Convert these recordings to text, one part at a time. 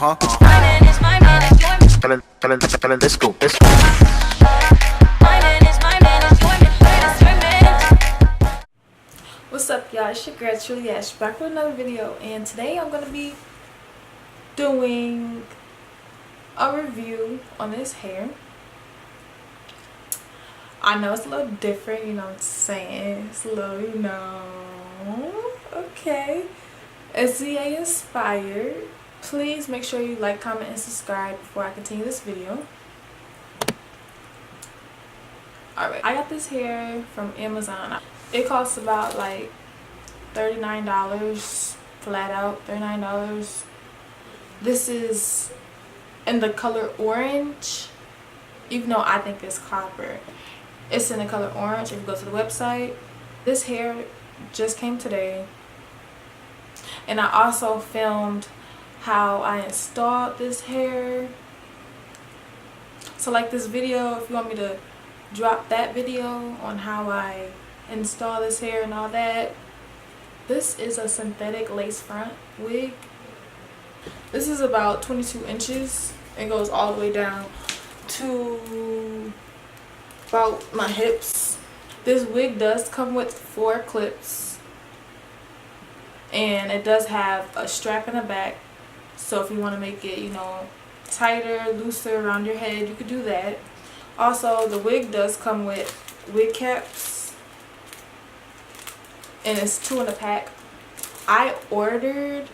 Feeling this scoop. What's up, y'all? It's your girl Truly Ash back with another video, and today I'm gonna be doing a review on this hair. I know it's a little different, you know what I'm saying? It's a little, you know, okay. SZA inspired. Please make sure you like, comment, and subscribe before I continue this video. Alright, I got this hair from Amazon. It costs about like $39 flat out, $39. This is in the color orange, even though I think it's copper. It's in the color orange if you go to the website. This hair just came today, and I also filmed how I installed this hair. So like this video, if you want me to drop that video on how I install this hair and all that. This is a synthetic lace front wig. This is about 22 inches. It goes all the way down to about my hips. This wig does come with 4 clips, and it does have a strap in the back, so if you want to make it, you know, tighter, looser around your head, you could do that. Also, the wig does come with wig caps, and it's 2 in a pack. I ordered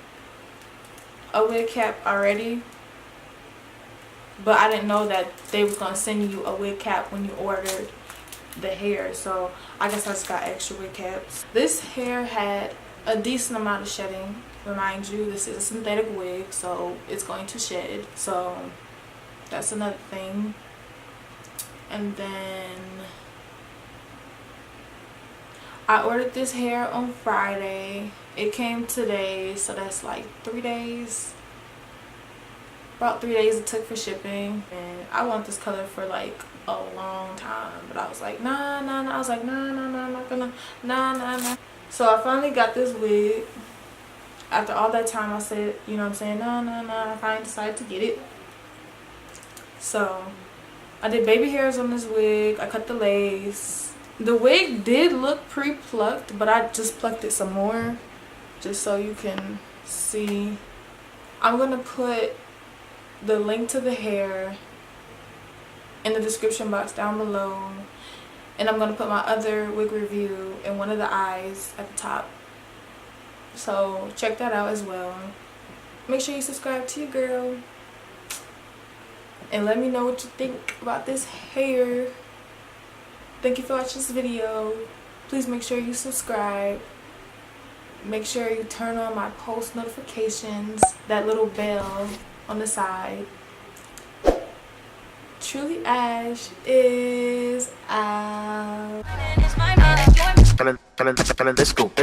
a wig cap already, but I didn't know that they was gonna send you a wig cap when you ordered the hair, so I guess I just got extra wig caps. This hair had a decent amount of shedding. Remind you, this is a synthetic wig, so it's going to shed, so that's another thing. And then I ordered this hair on Friday. It came today, so that's like 3 days. About 3 days it took for shipping. And I want this color for like a long time, but I was like, nah. I was like, nah, I'm not gonna, nah. So I finally got this wig. After all that time, I said, you know what I'm saying, nah. I finally decided to get it. So I did baby hairs on this wig. I cut the lace. The wig did look pre-plucked, but I just plucked it some more just so you can see. I'm gonna put the link to the hair in the description box down below, and I'm gonna put my other wig review in one of the eyes at the top, so check that out as well. Make sure you subscribe to your girl, and let me know what you think about this hair. Thank you for watching this video. Please make sure you subscribe. Make sure you turn on my post notifications, that little bell on the side. Truly Ash is out. Feeling this scoop.